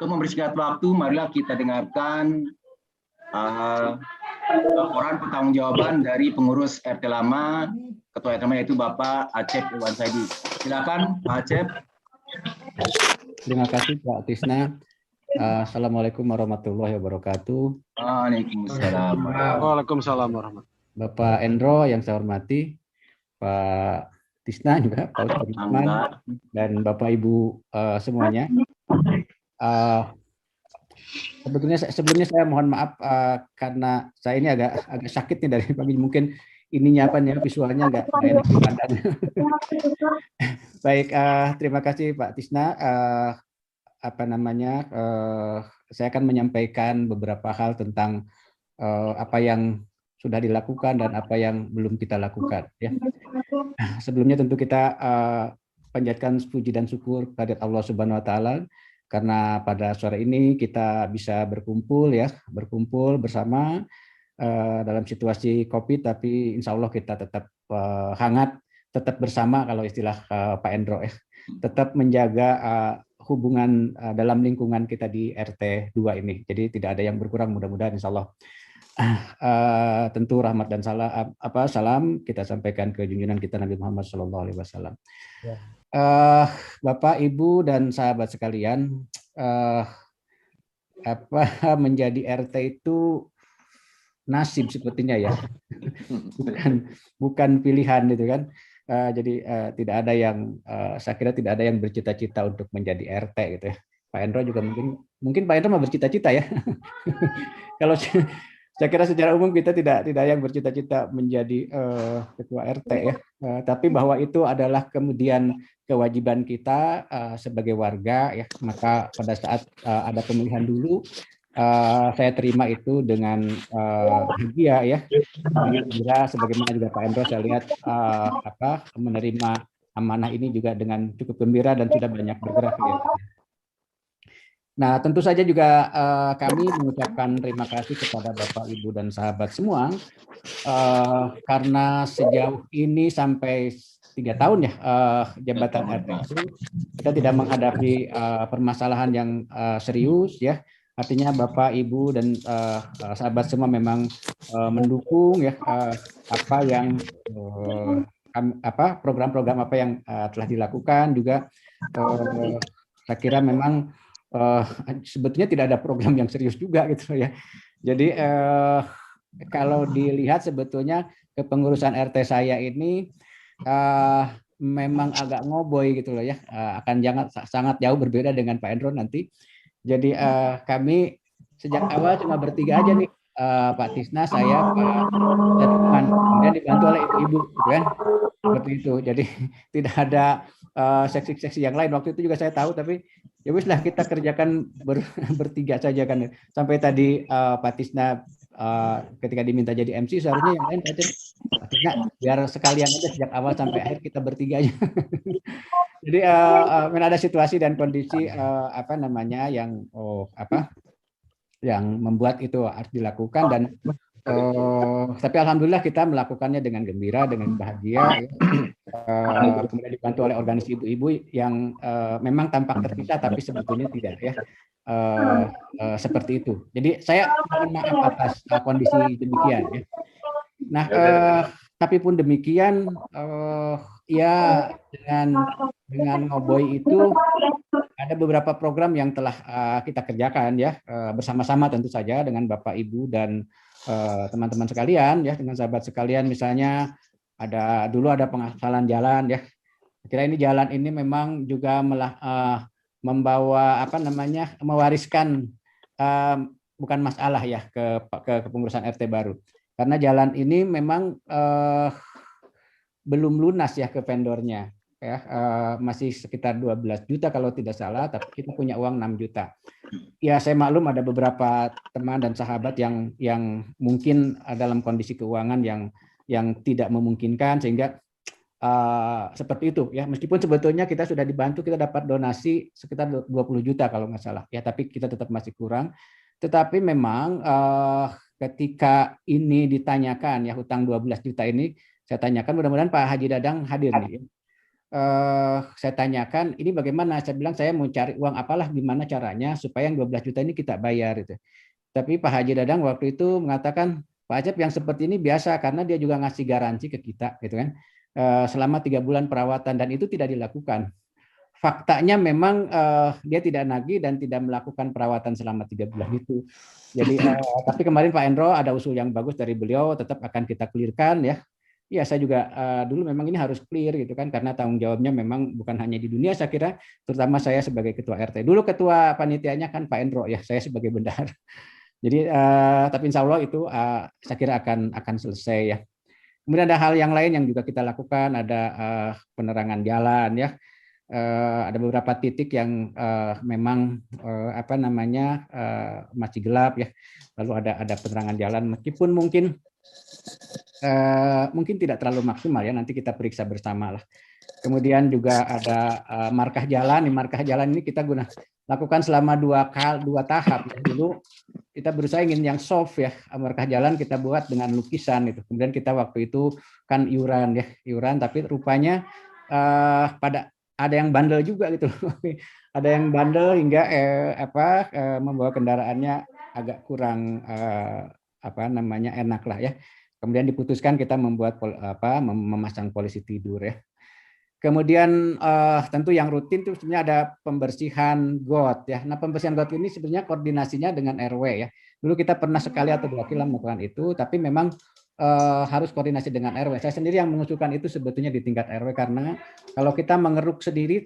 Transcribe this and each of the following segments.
Untuk membersingkat waktu, marilah kita dengarkan laporan pertanggungjawaban dari pengurus RT lama, Ketua RT lama yaitu Bapak Acep Iwan Saidi. Silakan Pak Acep. Terima kasih Pak Tisna. Assalamualaikum warahmatullahi wabarakatuh. Waalaikumsalam. Waalaikumsalam warahmatullahi wabarakatuh. Bapak Endro yang saya hormati, Pak Tisna juga, Pak Ustadz Usman, dan Bapak Ibu semuanya. Sebelumnya saya mohon maaf karena saya ini agak sakit nih dari pagi, mungkin ininya apa nih visualnya nggak enak dipandang. Baik, terima kasih Pak Tisna. Saya akan menyampaikan beberapa hal tentang apa yang sudah dilakukan dan apa yang belum kita lakukan. Ya. Sebelumnya tentu kita panjatkan puji dan syukur kepada Allah Subhanahu Wa Taala karena pada sore ini kita bisa berkumpul bersama dalam situasi COVID, tapi insya Allah kita tetap hangat, tetap bersama kalau istilah Pak Endro ya, tetap menjaga hubungan dalam lingkungan kita di RT 2 ini. Jadi tidak ada yang berkurang, mudah-mudahan insya Allah. Tentu rahmat dan salam kita sampaikan ke junjungan kita Nabi Muhammad SAW. Bapak, Ibu, dan sahabat sekalian, menjadi RT itu nasib sepertinya ya, bukan pilihan gitu kan. Jadi tidak ada yang, saya kira tidak ada yang bercita-cita untuk menjadi RT gitu ya. Pak Endro juga mungkin Pak Endro mau bercita-cita ya. Kalau saya kira secara umum kita tidak yang bercita-cita menjadi ketua RT ya. Tapi bahwa itu adalah kemudian kewajiban kita sebagai warga ya. Maka pada saat ada pemilihan dulu, saya terima itu dengan bahagia ya. Kira sebagaimana juga Pak Endro saya lihat menerima amanah ini juga dengan cukup gembira dan sudah banyak bergerak ya. Nah, tentu saja juga kami mengucapkan terima kasih kepada Bapak, Ibu, dan sahabat semua karena sejauh ini sampai 3 tahun ya jabatan RT itu kita tidak menghadapi permasalahan yang serius ya. Artinya Bapak, Ibu, dan sahabat semua memang mendukung ya program-program apa yang telah dilakukan juga. Saya kira memang sebetulnya tidak ada program yang serius juga gitu ya. Jadi kalau dilihat sebetulnya kepengurusan RT saya ini memang agak ngoboy gitu loh ya. Akan sangat jauh berbeda dengan Pak Endro nanti. Jadi kami sejak awal cuma bertiga aja nih, Pak Tisna, saya, Pak Usman, kemudian dibantu oleh ibu-ibu, gitu kan? Seperti itu. Jadi tidak ada seksi-seksi yang lain. Waktu itu juga saya tahu, tapi ya wis lah kita kerjakan bertiga saja kan. Sampai tadi Pak Tisna ketika diminta jadi MC seharusnya yang lain aja. Pak Tisna biar sekalian aja sejak awal sampai akhir kita bertiga aja. Jadi ada situasi dan kondisi yang membuat itu harus dilakukan dan tapi alhamdulillah kita melakukannya dengan gembira, dengan bahagia. Kemudian dibantu oleh organisasi ibu-ibu yang memang tampak terpisah tapi sebetulnya tidak ya. Seperti itu. Jadi saya mohon maaf atas kondisi demikian ya. Nah, tapi pun demikian ya dengan ngoboy itu ada beberapa program yang telah kita kerjakan ya bersama-sama tentu saja dengan Bapak Ibu dan teman-teman sekalian ya, dengan sahabat sekalian. Misalnya dulu ada pengasalan jalan ya. Kira ini jalan ini memang juga membawa mewariskan bukan masalah ya ke kepengurusan RT baru. Karena jalan ini memang belum lunas ya ke vendornya. Ya, masih sekitar 12 juta kalau tidak salah, tapi kita punya uang 6 juta. Ya saya maklum ada beberapa teman dan sahabat yang mungkin dalam kondisi keuangan yang tidak memungkinkan sehingga seperti itu ya. Meskipun sebetulnya kita sudah dibantu, kita dapat donasi sekitar 20 juta kalau nggak salah ya, tapi kita tetap masih kurang. Tetapi memang ketika ini ditanyakan ya hutang 12 juta ini, saya tanyakan mudah-mudahan Pak Haji Dadang hadir nih. saya tanyakan, ini bagaimana? Saya bilang saya mau cari uang apalah, gimana caranya supaya yang 12 juta ini kita bayar itu. Tapi Pak Haji Dadang waktu itu mengatakan, Pak Acep yang seperti ini biasa karena dia juga ngasih garansi ke kita gitu kan. Selama 3 bulan perawatan dan itu tidak dilakukan. Faktanya memang dia tidak nagih dan tidak melakukan perawatan selama 3 bulan itu. Jadi tapi kemarin Pak Endro ada usul yang bagus dari beliau, tetap akan kita clearkan ya. Ya saya juga dulu memang ini harus clear gitu kan karena tanggung jawabnya memang bukan hanya di dunia saya kira, terutama saya sebagai ketua RT. Dulu ketua panitianya kan Pak Endro ya, saya sebagai bendahara. Jadi tapi insya Allah itu saya kira akan selesai ya. Kemudian ada hal yang lain yang juga kita lakukan, ada penerangan jalan ya. Ada beberapa titik yang memang apa namanya masih gelap ya. Lalu ada penerangan jalan meskipun mungkin tidak terlalu maksimal ya, nanti kita periksa bersama lah. Kemudian juga ada markah jalan. Di markah jalan ini kita lakukan selama 2 tahap. Dulu kita berusaha ingin yang soft ya, markah jalan kita buat dengan lukisan itu. Kemudian kita waktu itu kan iuran ya, iuran tapi rupanya pada ada yang bandel juga gitu. Ada yang bandel hingga membawa kendaraannya agak kurang apa namanya enak lah ya. Kemudian diputuskan kita memasang polisi tidur ya. Kemudian tentu yang rutin itu sebenarnya ada pembersihan got ya. Nah pembersihan got ini sebenarnya koordinasinya dengan RW ya. Dulu kita pernah sekali atau 2 kali melakukan itu, tapi memang harus koordinasi dengan RW. Saya sendiri yang mengusulkan itu sebetulnya di tingkat RW karena kalau kita mengeruk sendiri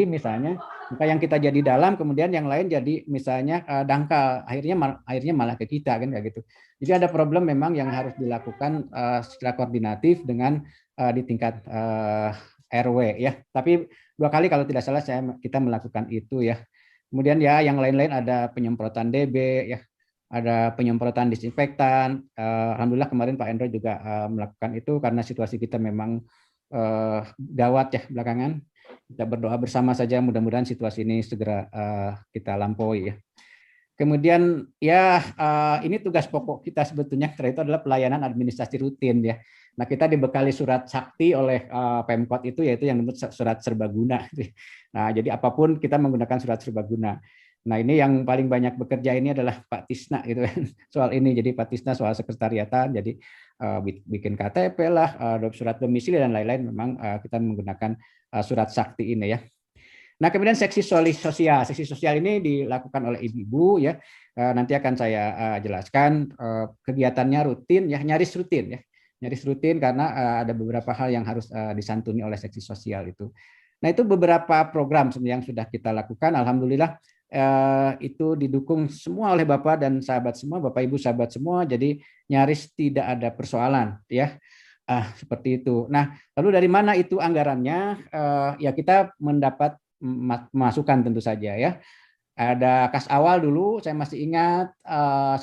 misalnya, maka yang kita jadi dalam, kemudian yang lain jadi misalnya dangkal, akhirnya malah ke kita kan kayak gitu. Jadi ada problem memang yang harus dilakukan secara koordinatif dengan di tingkat RW ya. Tapi 2 kali kalau tidak salah kita melakukan itu ya. Kemudian ya yang lain-lain ada penyemprotan DB ya, ada penyemprotan disinfektan. Alhamdulillah kemarin Pak Endro juga melakukan itu karena situasi kita memang gawat ya belakangan. Kita berdoa bersama saja mudah-mudahan situasi ini segera kita lampaui ya. Kemudian ya ini tugas pokok kita sebetulnya itu adalah pelayanan administrasi rutin ya. Nah kita dibekali surat sakti oleh Pemkot itu yaitu yang disebut surat serbaguna. Nah jadi apapun kita menggunakan surat serbaguna. Nah ini yang paling banyak bekerja ini adalah Pak Tisna gitu kan soal ini. Jadi Pak Tisna soal sekretariatan, jadi bikin KTP lah, surat domisili dan lain-lain. Memang kita menggunakan surat sakti ini ya. Nah kemudian seksi sosial ini dilakukan oleh ibu-ibu ya. Nanti akan saya jelaskan kegiatannya rutin ya, nyaris rutin karena ada beberapa hal yang harus disantuni oleh seksi sosial itu. Nah itu beberapa program yang sudah kita lakukan. Alhamdulillah itu didukung semua oleh Bapak dan sahabat semua, Bapak Ibu sahabat semua. Jadi nyaris tidak ada persoalan ya. Seperti itu. Nah lalu dari mana itu anggarannya? Ya kita mendapat masukan tentu saja ya. Ada kas awal dulu saya masih ingat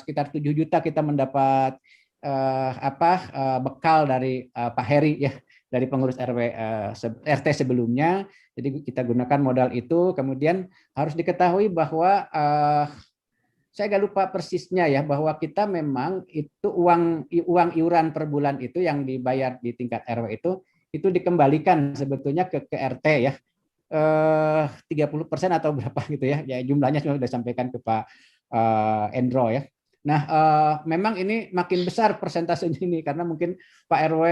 sekitar 7 juta kita mendapat bekal dari Pak Heri ya, dari pengurus RT sebelumnya. Jadi kita gunakan modal itu. Kemudian harus diketahui bahwa saya agak lupa persisnya ya, bahwa kita memang itu uang iuran per bulan itu yang dibayar di tingkat RW itu dikembalikan sebetulnya ke RT ya. 30% atau berapa gitu ya. Ya jumlahnya sudah disampaikan ke Pak Endro ya. Nah, memang ini makin besar persentasenya ini karena mungkin Pak RW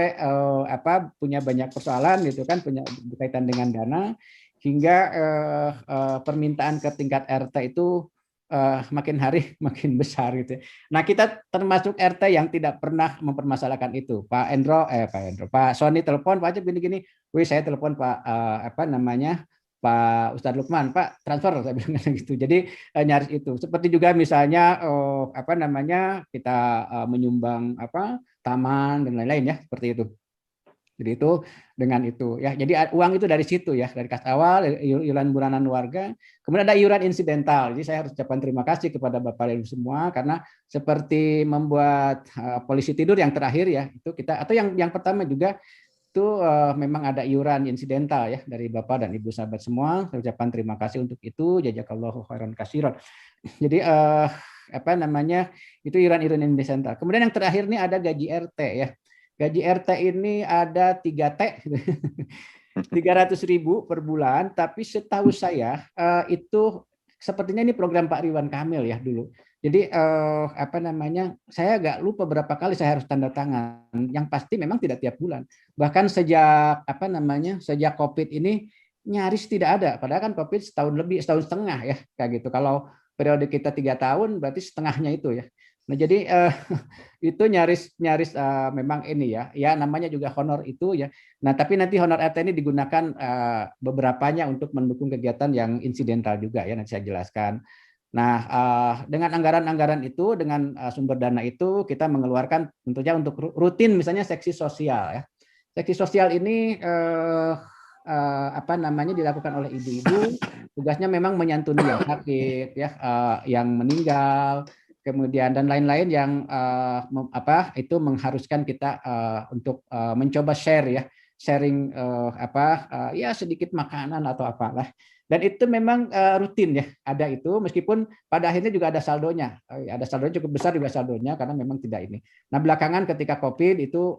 punya banyak persoalan gitu kan, punya berkaitan dengan dana hingga permintaan ke tingkat RT itu makin hari makin besar gitu. Nah, kita termasuk RT yang tidak pernah mempermasalahkan itu. Pak Sony telepon, Pak Acep gini-gini. Wih, saya telepon Pak Pak Ustadz Lukman, Pak transfer saya bilang gitu. Jadi nyaris itu. Seperti juga misalnya kita menyumbang taman dan lain-lain ya, seperti itu. Jadi itu dengan itu ya. Jadi uang itu dari situ ya, dari kas awal, iuran bulanan warga, kemudian ada iuran insidental. Jadi saya harus ucapkan terima kasih kepada Bapak Ibu semua karena seperti membuat polisi tidur yang terakhir ya, itu kita atau yang pertama juga itu memang ada iuran insidental ya dari Bapak dan Ibu sahabat semua. Saya ucapkan terima kasih untuk itu. Jazakallahu khairan katsiran. Jadi itu iuran insidental. Kemudian yang terakhir ini ada gaji RT ya. Gaji RT ini ada 3T. 300.000 per bulan, tapi setahu saya itu sepertinya ini program Pak Ridwan Kamil ya dulu. Jadi apa namanya, saya agak lupa berapa kali saya harus tanda tangan. Yang pasti memang tidak tiap bulan. Bahkan sejak apa namanya, sejak COVID ini nyaris tidak ada. Padahal kan COVID setahun lebih, setahun setengah ya kayak gitu. Kalau periode kita 3 tahun, berarti setengahnya itu ya. Nah jadi itu nyaris memang ini ya namanya juga honor itu ya. Nah tapi nanti honor RT ini digunakan beberapanya untuk mendukung kegiatan yang insidental juga ya, nanti saya jelaskan. Nah, dengan anggaran-anggaran itu, dengan sumber dana itu, kita mengeluarkan tentunya untuk rutin, misalnya seksi sosial ya. Seksi sosial ini apa namanya dilakukan oleh ibu-ibu, tugasnya memang menyantuni yang sakit ya, yang meninggal, kemudian dan lain-lain yang apa itu mengharuskan kita untuk mencoba share ya, sharing ya sedikit makanan atau apalah. Dan itu memang rutin ya, ada itu meskipun pada akhirnya juga ada saldonya. Ada saldonya cukup besar juga saldonya karena memang tidak ini. Nah, belakangan ketika Covid itu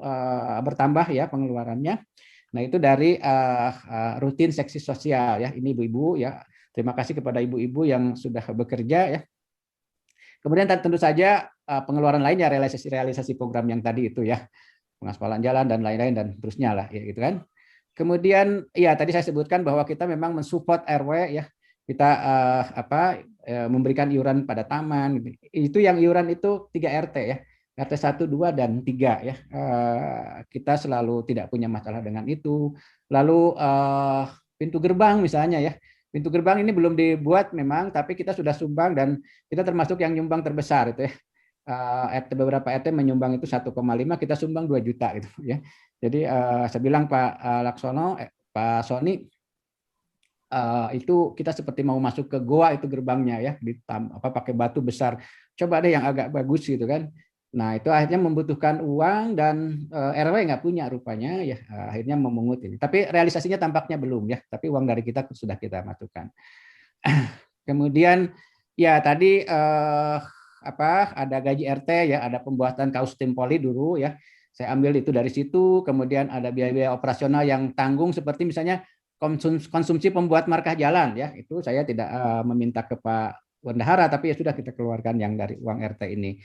bertambah ya pengeluarannya. Nah, itu dari rutin seksi sosial ya. Ini ibu-ibu ya. Terima kasih kepada ibu-ibu yang sudah bekerja ya. Kemudian tentu saja pengeluaran lainnya realisasi program yang tadi itu ya. Pengaspalan jalan dan lain-lain dan terusnya lah ya gitu kan. Kemudian ya tadi saya sebutkan bahwa kita memang mensupport RW ya. Kita memberikan iuran pada taman gitu. Itu yang iuran itu 3 RT ya. RT 1, 2 dan 3 ya. Kita selalu tidak punya masalah dengan itu. Lalu pintu gerbang misalnya ya. Pintu gerbang ini belum dibuat memang, tapi kita sudah sumbang dan kita termasuk yang nyumbang terbesar itu ya. Beberapa RT menyumbang itu 1,5, kita sumbang 2 juta gitu ya. Jadi saya bilang Pak Laksono, Pak Sony, itu kita seperti mau masuk ke goa itu gerbangnya ya, pakai batu besar. Coba deh yang agak bagus gitu kan. Nah itu akhirnya membutuhkan uang dan RW nggak punya rupanya ya, akhirnya memungut ini. Tapi realisasinya tampaknya belum ya. Tapi uang dari kita sudah kita masukkan. Kemudian ya tadi ada gaji RT ya, ada pembuatan kaus tim poli dulu ya. Saya ambil itu dari situ, kemudian ada biaya-biaya operasional yang tanggung seperti misalnya konsumsi pembuat markah jalan ya. Itu saya tidak meminta ke Pak Bendahara, tapi ya sudah kita keluarkan yang dari uang RT ini.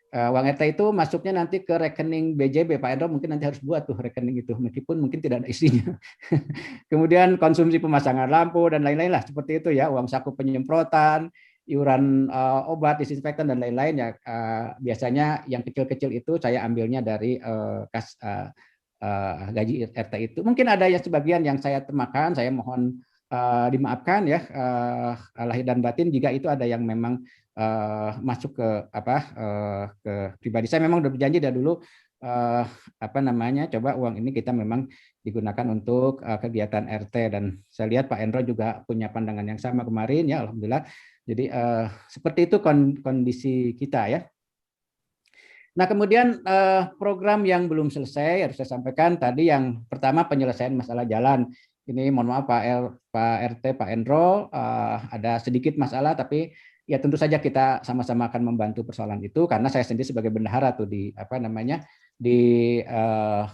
Uang RT itu masuknya nanti ke rekening BJB. Pak Endro mungkin nanti harus buat tuh rekening itu, meskipun mungkin tidak ada isinya. Kemudian konsumsi pemasangan lampu dan lain-lain lah seperti itu ya, uang saku penyemprotan, iuran obat, disinfektan dan lain-lain ya. Biasanya yang kecil-kecil itu saya ambilnya dari kas gaji RT itu. Mungkin ada yang sebagian yang saya temakan, saya mohon dimaafkan ya, lahir dan batin jika itu ada yang memang masuk ke ke pribadi. Saya memang udah berjanji dari dulu coba uang ini kita memang digunakan untuk kegiatan RT, dan saya lihat Pak Endro juga punya pandangan yang sama kemarin ya, alhamdulillah. Jadi seperti itu kondisi kita ya. Nah kemudian program yang belum selesai harus saya sampaikan tadi, yang pertama penyelesaian masalah jalan. Ini mohon maaf Pak RT, Pak Endro, ada sedikit masalah, tapi ya tentu saja kita sama-sama akan membantu persoalan itu, karena saya sendiri sebagai bendahara tuh di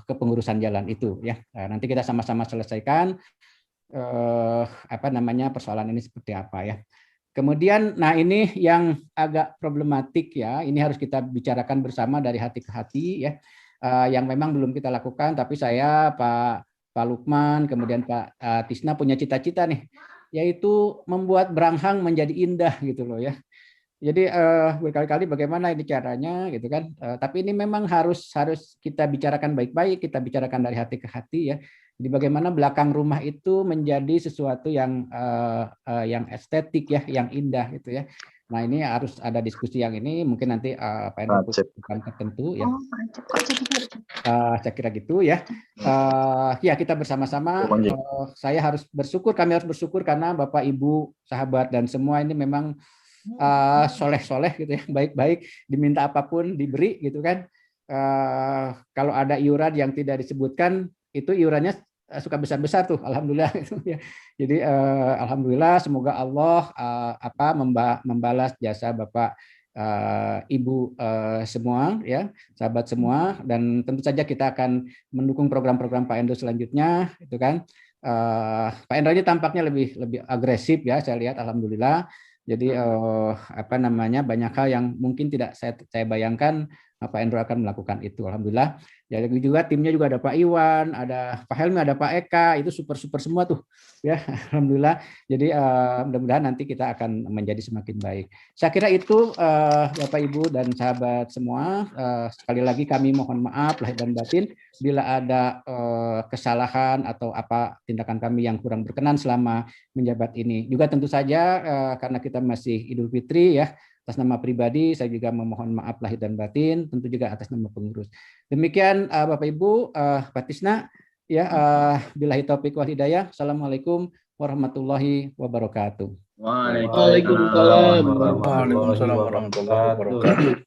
kepengurusan jalan itu ya. Nanti kita sama-sama selesaikan persoalan ini seperti apa ya. Kemudian, nah ini yang agak problematik ya, ini harus kita bicarakan bersama dari hati ke hati ya, yang memang belum kita lakukan, tapi saya, Pak Lukman, kemudian Pak Tisna punya cita-cita nih, yaitu membuat Branghang menjadi indah gitu loh ya. Jadi berkali-kali bagaimana ini caranya gitu kan, tapi ini memang harus kita bicarakan baik-baik, kita bicarakan dari hati ke hati ya. Jadi bagaimana belakang rumah itu menjadi sesuatu yang estetik ya, yang indah gitu ya. Nah ini harus ada diskusi yang ini, mungkin nanti Pak Endro bukan tertentu ya. Saya kira gitu ya. Ya kita bersama-sama. Saya harus bersyukur, kami harus bersyukur karena Bapak Ibu, sahabat dan semua ini memang soleh-soleh gitu ya, baik-baik, diminta apapun diberi gitu kan. Kalau ada iuran yang tidak disebutkan, itu iurannya suka besar-besar tuh, alhamdulillah. Jadi alhamdulillah, semoga Allah membalas jasa Bapak Ibu semua ya, sahabat semua, dan tentu saja kita akan mendukung program-program Pak Endro selanjutnya, itu kan. Pak Endra ini tampaknya lebih agresif ya, saya lihat, alhamdulillah. Jadi banyak hal yang mungkin tidak saya bayangkan Pak Endro akan melakukan itu, alhamdulillah. Jadi juga timnya juga ada Pak Iwan, ada Pak Helmi, ada Pak Eka, itu super semua tuh ya, alhamdulillah. Jadi mudah-mudahan nanti kita akan menjadi semakin baik. Saya kira itu Bapak Ibu dan sahabat semua, sekali lagi kami mohon maaf lahir dan batin bila ada kesalahan atau apa tindakan kami yang kurang berkenan selama menjabat ini. Juga tentu saja karena kita masih Idul Fitri ya, atas nama pribadi saya juga memohon maaf lahir dan batin, tentu juga atas nama pengurus. Demikian Bapak Ibu, Pak Tisna, ya, billahi taufiq wal hidayah. Assalamualaikum warahmatullahi wabarakatuh. Waalaikumsalam warahmatullahi wabarakatuh.